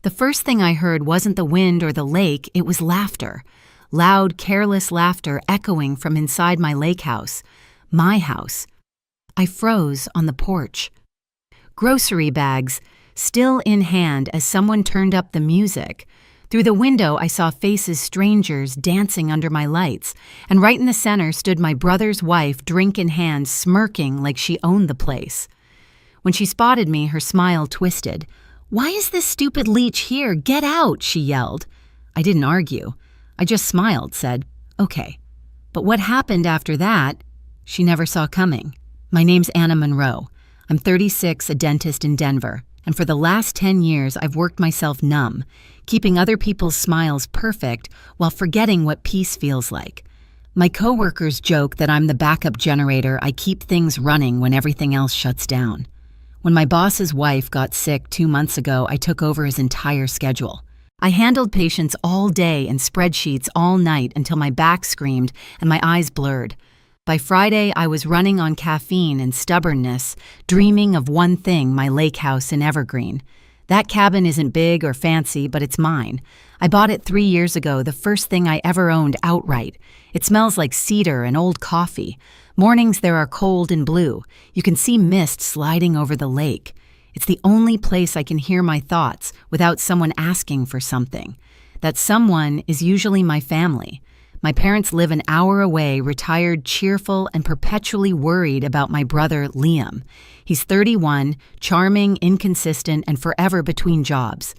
The first thing I heard wasn't the wind or the lake, it was laughter. Loud, careless laughter echoing from inside my lake house. My house. I froze on the porch. Grocery bags, still in hand as someone turned up the music. Through the window, I saw faces strangers dancing under my lights, and right in the center stood my brother's wife, drink in hand, smirking like she owned the place. When she spotted me, her smile twisted. "Why is this stupid Leech here? Get out!" she yelled. I didn't argue. I just smiled, said, "Okay." But what happened after that, she never saw coming. My name's Anna Monroe. I'm 36, a dentist in Denver, and for the last 10 years I've worked myself numb, keeping other people's smiles perfect while forgetting what peace feels like. My coworkers joke that I'm the backup generator. I keep things running when everything else shuts down. When my boss's wife got sick 2 months ago, I took over his entire schedule. I handled patients all day and spreadsheets all night until my back screamed and my eyes blurred. By Friday, I was running on caffeine and stubbornness, dreaming of one thing, my lake house in Evergreen. That cabin isn't big or fancy, but it's mine. I bought it 3 years ago, the first thing I ever owned outright. It smells like cedar and old coffee. Mornings there are cold and blue. You can see mist sliding over the lake. It's the only place I can hear my thoughts without someone asking for something. That someone is usually my family. My parents live an hour away, retired, cheerful, and perpetually worried about my brother, Liam. He's 31, charming, inconsistent, and forever between jobs.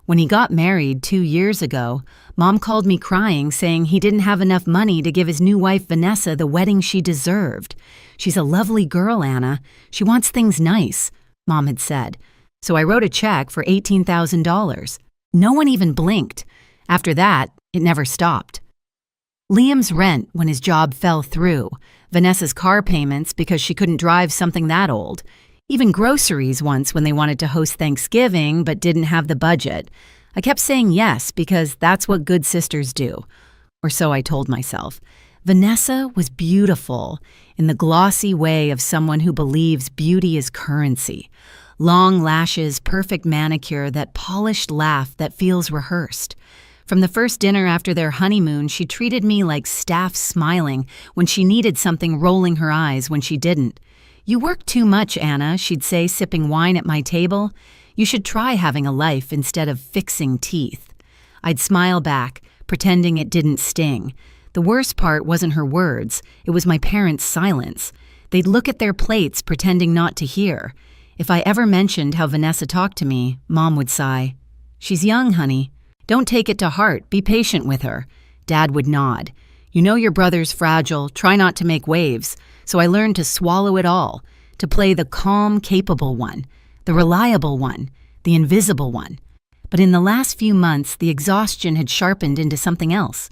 When he got married 2 years ago, Mom called me crying, saying he didn't have enough money to give his new wife, Vanessa, the wedding she deserved. "She's a lovely girl, Anna. She wants things nice," Mom had said. So I wrote a check for $18,000. No one even blinked. After that, it never stopped. Liam's rent when his job fell through, Vanessa's car payments because she couldn't drive something that old, even groceries once when they wanted to host Thanksgiving but didn't have the budget. I kept saying yes because that's what good sisters do. Or so I told myself. Vanessa was beautiful in the glossy way of someone who believes beauty is currency. Long lashes, perfect manicure, that polished laugh that feels rehearsed. From the first dinner after their honeymoon, she treated me like staff smiling when she needed something, rolling her eyes when she didn't. "You work too much, Anna," she'd say, sipping wine at my table. "You should try having a life instead of fixing teeth." I'd smile back, pretending it didn't sting. The worst part wasn't her words, it was my parents' silence. They'd look at their plates, pretending not to hear. If I ever mentioned how Vanessa talked to me, Mom would sigh. "She's young, honey. Don't take it to heart, be patient with her." Dad would nod. "You know your brother's fragile, try not to make waves." So I learned to swallow it all, to play the calm, capable one, the reliable one, the invisible one. But in the last few months, the exhaustion had sharpened into something else.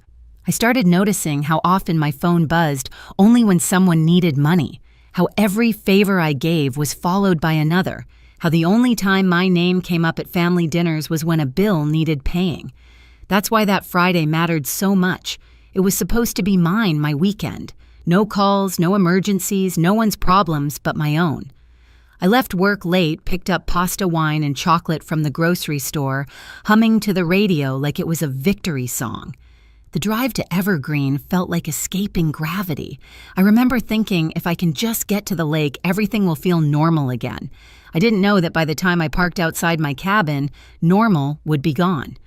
I started noticing how often my phone buzzed only when someone needed money, how every favor I gave was followed by another, how the only time my name came up at family dinners was when a bill needed paying. That's why that Friday mattered so much. It was supposed to be mine, my weekend. No calls, no emergencies, no one's problems but my own. I left work late, picked up pasta, wine, and chocolate from the grocery store, humming to the radio like it was a victory song. The drive to Evergreen felt like escaping gravity. I remember thinking, if I can just get to the lake, everything will feel normal again. I didn't know that by the time I parked outside my cabin, normal would be gone.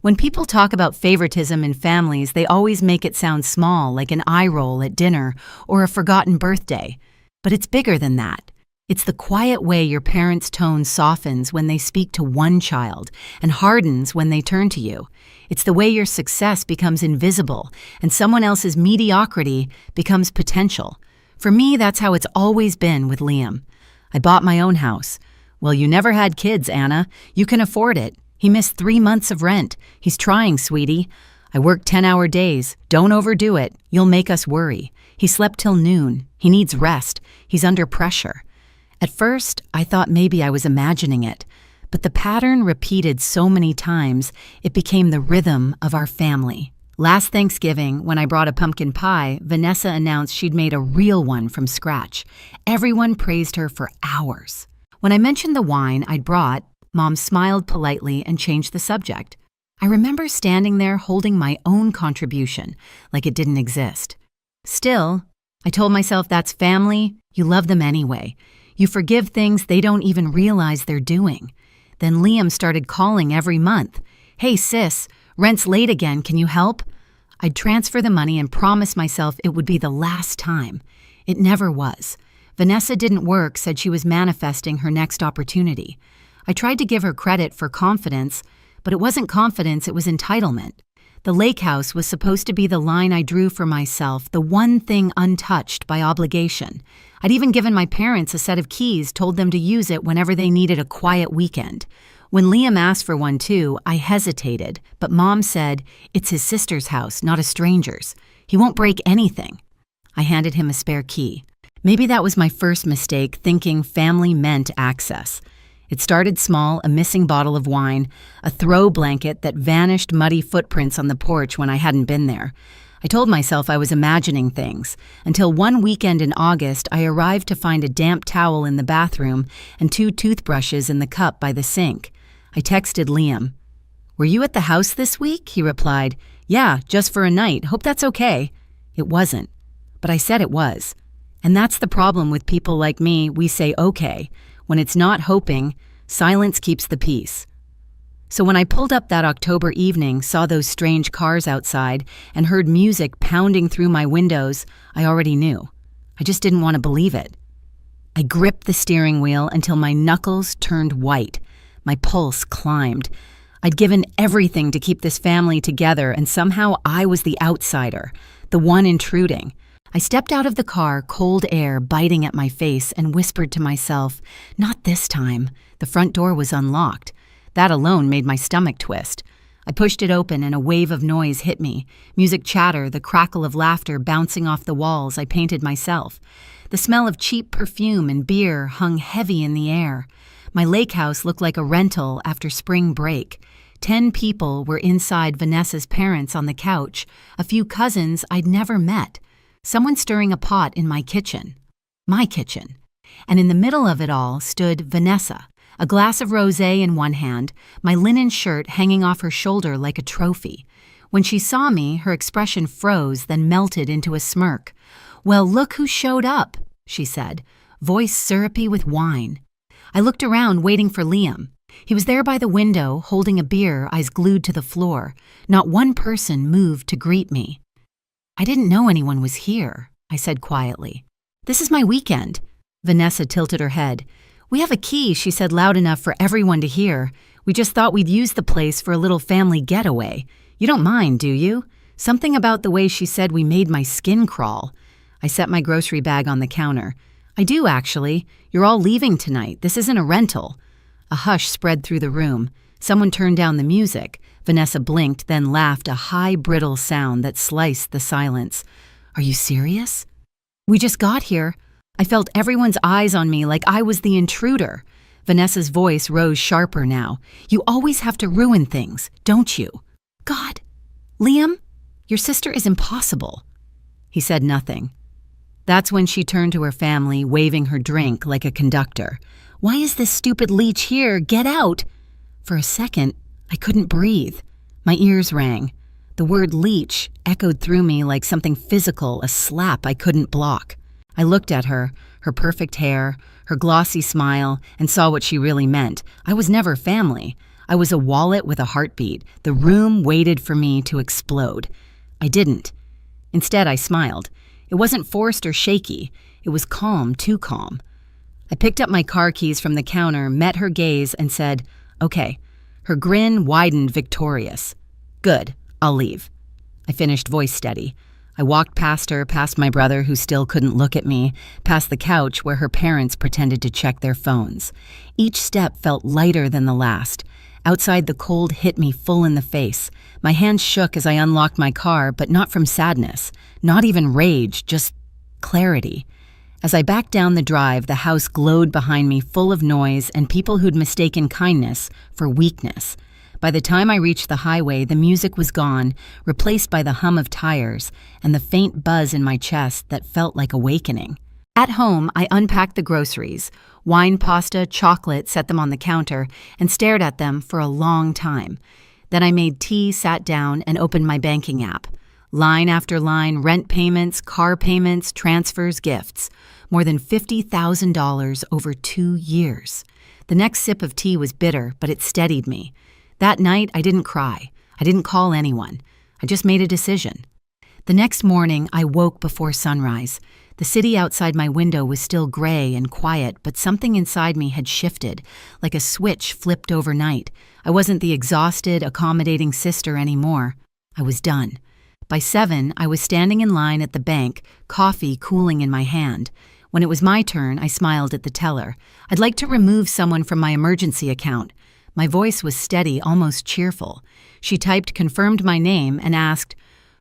When people talk about favoritism in families, they always make it sound small, like an eye roll at dinner or a forgotten birthday. But it's bigger than that. It's the quiet way your parents' tone softens when they speak to one child and hardens when they turn to you. It's the way your success becomes invisible and someone else's mediocrity becomes potential. For me, that's how it's always been with Liam. I bought my own house. "Well, you never had kids, Anna. You can afford it. He missed 3 months of rent. He's trying, sweetie. I work 10-hour days. Don't overdo it. You'll make us worry. He slept till noon. He needs rest. He's under pressure." At first, I thought maybe I was imagining it, but the pattern repeated so many times, it became the rhythm of our family. Last Thanksgiving, when I brought a pumpkin pie, Vanessa announced she'd made a real one from scratch. Everyone praised her for hours. When I mentioned the wine I'd brought, Mom smiled politely and changed the subject. I remember standing there holding my own contribution, like it didn't exist. Still, I told myself that's family, you love them anyway. You forgive things they don't even realize they're doing. Then Liam started calling every month. Hey sis, rent's late again, can you help? I'd transfer the money and promise myself it would be the last time. It never was. Vanessa didn't work, said she was manifesting her next opportunity. I tried to give her credit for confidence, but it wasn't confidence, it was entitlement. The lake house was supposed to be the line I drew for myself, the one thing untouched by obligation. I'd even given my parents a set of keys, told them to use it whenever they needed a quiet weekend. When Liam asked for one too, I hesitated, but Mom said, it's his sister's house, not a stranger's. He won't break anything. I handed him a spare key. Maybe that was my first mistake, thinking family meant access. It started small, a missing bottle of wine, a throw blanket that vanished muddy footprints on the porch when I hadn't been there. I told myself I was imagining things, until one weekend in August I arrived to find a damp towel in the bathroom and 2 toothbrushes in the cup by the sink. I texted Liam. Were you at the house this week? He replied, yeah, just for a night. Hope that's okay. It wasn't, but I said it was. And that's the problem with people like me, we say okay. When it's not hoping, silence keeps the peace. So when I pulled up that October evening, saw those strange cars outside, and heard music pounding through my windows, I already knew. I just didn't want to believe it. I gripped the steering wheel until my knuckles turned white. My pulse climbed. I'd given everything to keep this family together, and somehow I was the outsider, the one intruding. I stepped out of the car, cold air biting at my face, and whispered to myself, not this time. The front door was unlocked. That alone made my stomach twist. I pushed it open and a wave of noise hit me. Music chatter, the crackle of laughter bouncing off the walls I painted myself. The smell of cheap perfume and beer hung heavy in the air. My lake house looked like a rental after spring break. 10 people were inside Vanessa's parents on the couch, a few cousins I'd never met. Someone stirring a pot in my kitchen. My kitchen. And in the middle of it all stood Vanessa, a glass of rosé in one hand, my linen shirt hanging off her shoulder like a trophy. When she saw me, her expression froze, then melted into a smirk. Well, look who showed up, she said, voice syrupy with wine. I looked around, waiting for Liam. He was there by the window, holding a beer, eyes glued to the floor. Not one person moved to greet me. I didn't know anyone was here, I said quietly. This is my weekend. Vanessa tilted her head. We have a key, she said loud enough for everyone to hear. We just thought we'd use the place for a little family getaway. You don't mind, do you? Something about the way she said we made my skin crawl. I set my grocery bag on the counter. I do, actually. You're all leaving tonight. This isn't a rental. A hush spread through the room. Someone turned down the music. Vanessa blinked, then laughed, a high, brittle sound that sliced the silence. Are you serious? We just got here. I felt everyone's eyes on me like I was the intruder. Vanessa's voice rose sharper now. You always have to ruin things, don't you? God. Liam, your sister is impossible. He said nothing. That's when she turned to her family, waving her drink like a conductor. Why is this stupid Leech here? Get out! For a second, I couldn't breathe. My ears rang. The word Leech echoed through me like something physical, a slap I couldn't block. I looked at her, her perfect hair, her glossy smile, and saw what she really meant. I was never family. I was a wallet with a heartbeat. The room waited for me to explode. I didn't. Instead, I smiled. It wasn't forced or shaky. It was calm, too calm. I picked up my car keys from the counter, met her gaze, and said, okay. Her grin widened victorious. Good, I'll leave. I finished voice steady. I walked past her, past my brother who still couldn't look at me, past the couch where her parents pretended to check their phones. Each step felt lighter than the last. Outside, the cold hit me full in the face. My hands shook as I unlocked my car, but not from sadness, not even rage, just clarity. As I backed down the drive, the house glowed behind me, full of noise and people who'd mistaken kindness for weakness. By the time I reached the highway, the music was gone, replaced by the hum of tires and the faint buzz in my chest that felt like awakening. At home, I unpacked the groceries, wine, pasta, chocolate, set them on the counter, and stared at them for a long time. Then I made tea, sat down, and opened my banking app. Line after line, rent payments, car payments, transfers, gifts. More than $50,000 over 2 years. The next sip of tea was bitter, but it steadied me. That night, I didn't cry. I didn't call anyone. I just made a decision. The next morning, I woke before sunrise. The city outside my window was still gray and quiet, but something inside me had shifted, like a switch flipped overnight. I wasn't the exhausted, accommodating sister anymore. I was done. By 7, I was standing in line at the bank, coffee cooling in my hand. When it was my turn, I smiled at the teller. I'd like to remove someone from my emergency account. My voice was steady, almost cheerful. She typed, confirmed my name, and asked,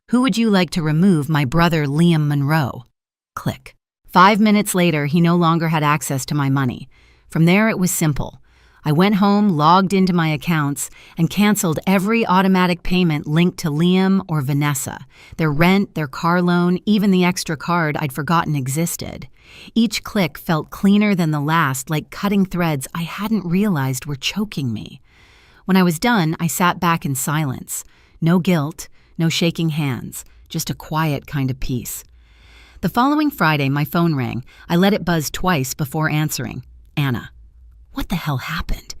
"Who would you like to remove my brother Liam Monroe?" Click. 5 minutes later, he no longer had access to my money. From there, it was simple. I went home, logged into my accounts, and canceled every automatic payment linked to Liam or Vanessa. Their rent, their car loan, even the extra card I'd forgotten existed. Each click felt cleaner than the last, like cutting threads I hadn't realized were choking me. When I was done, I sat back in silence. No guilt, no shaking hands, just a quiet kind of peace. The following Friday, my phone rang. I let it buzz twice before answering. Anna. What the hell happened?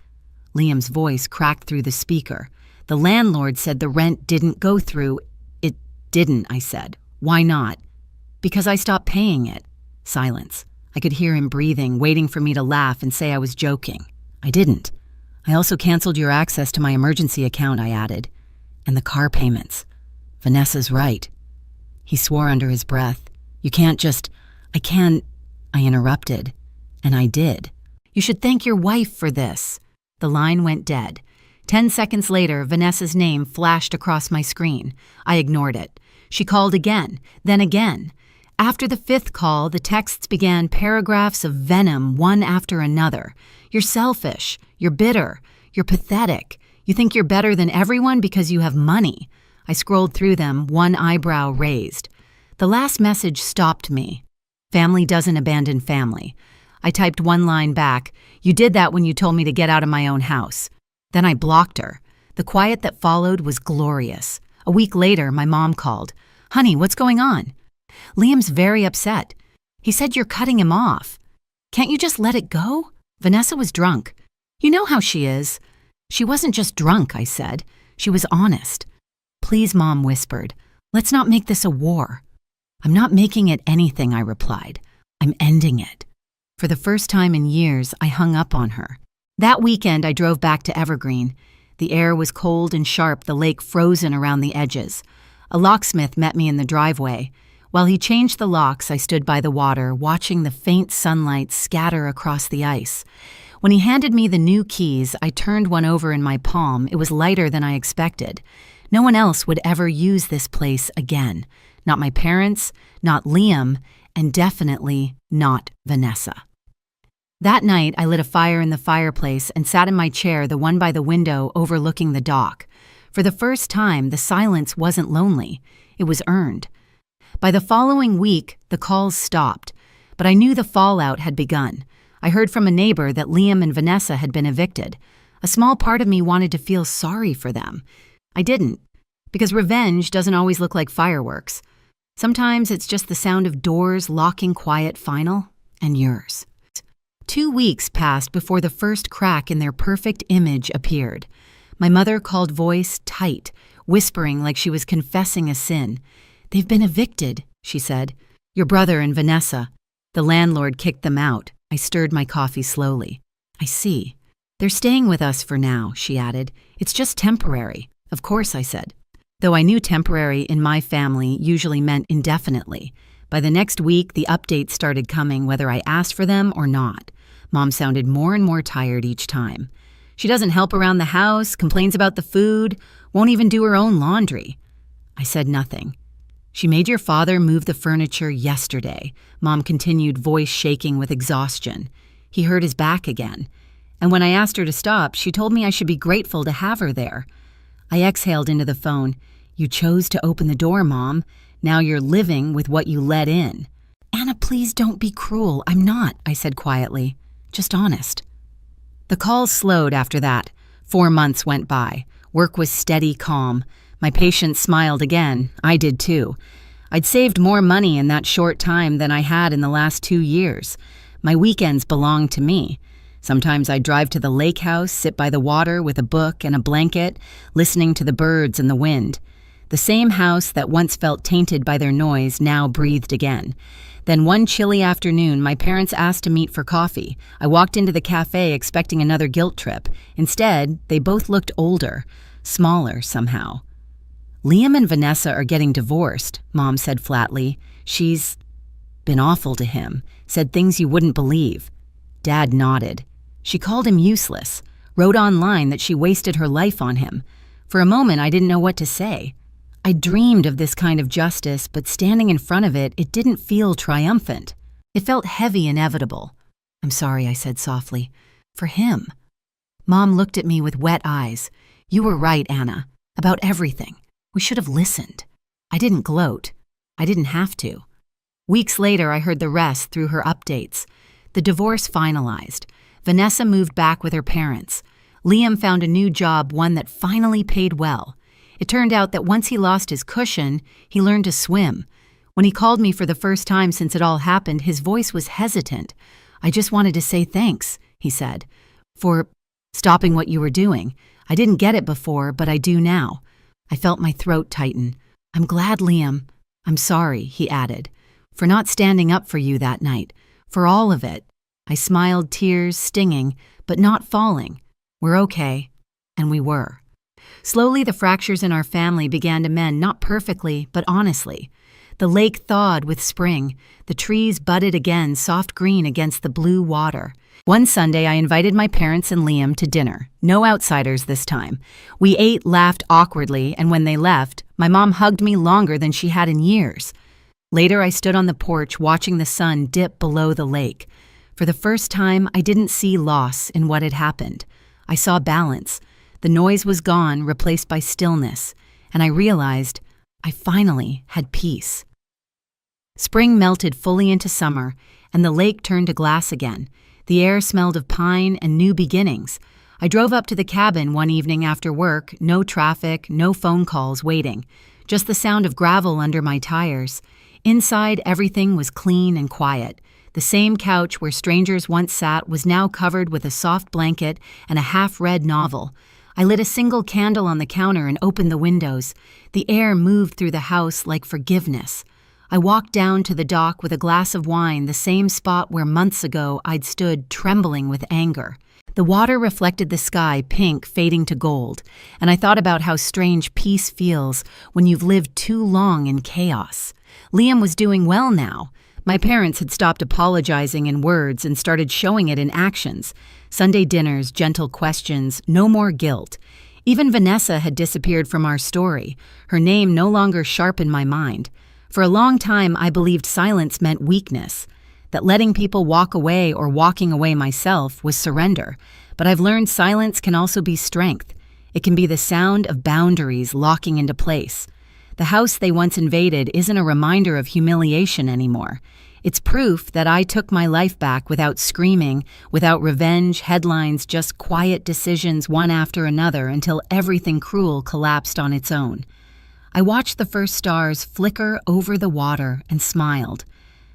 Liam's voice cracked through the speaker. The landlord said the rent didn't go through. It didn't, I said. Why not? Because I stopped paying it. Silence. I could hear him breathing, waiting for me to laugh and say I was joking. I didn't. I also canceled your access to my emergency account, I added. And the car payments. Vanessa's right. He swore under his breath. You can't just... I interrupted. And I did. You should thank your wife for this. The line went dead. 10 seconds later, Vanessa's name flashed across my screen. I ignored it. She called again, then again. After the 5th call, the texts began paragraphs of venom, one after another. You're selfish. You're bitter. You're pathetic. You think you're better than everyone because you have money. I scrolled through them, one eyebrow raised. The last message stopped me. Family doesn't abandon family. I typed one line back. You did that when you told me to get out of my own house. Then I blocked her. The quiet that followed was glorious. A week later, my mom called. Honey, what's going on? Liam's very upset. He said you're cutting him off. Can't you just let it go? Vanessa was drunk. You know how she is. She wasn't just drunk, I said. She was honest. Please, Mom whispered. Let's not make this a war. I'm not making it anything, I replied. I'm ending it. For the first time in years, I hung up on her. That weekend, I drove back to Evergreen. The air was cold and sharp, the lake frozen around the edges. A locksmith met me in the driveway. While he changed the locks, I stood by the water, watching the faint sunlight scatter across the ice. When he handed me the new keys, I turned one over in my palm. It was lighter than I expected. No one else would ever use this place again. Not my parents, not Liam, and definitely not Vanessa. That night, I lit a fire in the fireplace and sat in my chair, the one by the window overlooking the dock. For the first time, the silence wasn't lonely. It was earned. By the following week, the calls stopped, but I knew the fallout had begun. I heard from a neighbor that Liam and Vanessa had been evicted. A small part of me wanted to feel sorry for them. I didn't, because revenge doesn't always look like fireworks. Sometimes it's just the sound of doors locking quiet final, and yours. 2 weeks passed before the first crack in their perfect image appeared. My mother called voice tight, whispering like she was confessing a sin. They've been evicted, she said. Your brother and Vanessa. The landlord kicked them out. I stirred my coffee slowly. I see. They're staying with us for now, she added. It's just temporary. Of course, I said. Though I knew temporary in my family usually meant indefinitely. By the next week, the updates started coming whether I asked for them or not. Mom sounded more and more tired each time. She doesn't help around the house, complains about the food, won't even do her own laundry. I said nothing. She made your father move the furniture yesterday, Mom continued, voice shaking with exhaustion. He hurt his back again. And when I asked her to stop, she told me I should be grateful to have her there. I exhaled into the phone. You chose to open the door, Mom. Now you're living with what you let in. Anna, please don't be cruel. I'm not, I said quietly. Just honest. The calls slowed after that. 4 months went by. Work was steady, calm. My patients smiled again. I did too. I'd saved more money in that short time than I had in the last 2 years. My weekends belonged to me. Sometimes I'd drive to the lake house, sit by the water with a book and a blanket, listening to the birds and the wind. The same house that once felt tainted by their noise now breathed again. Then one chilly afternoon, my parents asked to meet for coffee. I walked into the cafe expecting another guilt trip. Instead, they both looked older, smaller somehow. Liam and Vanessa are getting divorced, Mom said flatly. She's been awful to him, said things you wouldn't believe. Dad nodded. She called him useless, wrote online that she wasted her life on him. For a moment, I didn't know what to say. I dreamed of this kind of justice, but standing in front of it, it didn't feel triumphant. It felt heavy, inevitable. I'm sorry, I said softly. For him. Mom looked at me with wet eyes. You were right, Anna, about everything. We should have listened. I didn't gloat. I didn't have to. Weeks later, I heard the rest through her updates. The divorce finalized. Vanessa moved back with her parents. Liam found a new job, one that finally paid well. It turned out that once he lost his cushion, he learned to swim. When he called me for the first time since it all happened, his voice was hesitant. I just wanted to say thanks, he said, for stopping what you were doing. I didn't get it before, but I do now. I felt my throat tighten. I'm glad, Liam. I'm sorry, he added, for not standing up for you that night, for all of it. I smiled, tears stinging, but not falling. We're okay. And we were. Slowly, the fractures in our family began to mend, not perfectly, but honestly. The lake thawed with spring. The trees budded again, soft green against the blue water. One Sunday, I invited my parents and Liam to dinner. No outsiders this time. We ate, laughed awkwardly, and when they left, my mom hugged me longer than she had in years. Later, I stood on the porch watching the sun dip below the lake. For the first time, I didn't see loss in what had happened. I saw balance. The noise was gone, replaced by stillness, and I realized I finally had peace. Spring melted fully into summer, and the lake turned to glass again. The air smelled of pine and new beginnings. I drove up to the cabin one evening after work, no traffic, no phone calls waiting, just the sound of gravel under my tires. Inside, everything was clean and quiet. The same couch where strangers once sat was now covered with a soft blanket and a half-read novel. I lit a single candle on the counter and opened the windows. The air moved through the house like forgiveness. I walked down to the dock with a glass of wine, the same spot where months ago I'd stood trembling with anger. The water reflected the sky, pink fading to gold, and I thought about how strange peace feels when you've lived too long in chaos. Liam was doing well now. My parents had stopped apologizing in words and started showing it in actions. Sunday dinners, gentle questions, no more guilt. Even Vanessa had disappeared from our story, her name no longer sharp in my mind. For a long time, I believed silence meant weakness, that letting people walk away or walking away myself was surrender. But I've learned silence can also be strength. It can be the sound of boundaries locking into place. The house they once invaded isn't a reminder of humiliation anymore. It's proof that I took my life back without screaming, without revenge, headlines, just quiet decisions one after another until everything cruel collapsed on its own. I watched the first stars flicker over the water and smiled.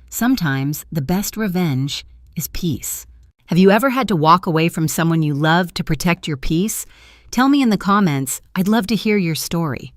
Sometimes the best revenge is peace. Have you ever had to walk away from someone you love to protect your peace? Tell me in the comments. I'd love to hear your story.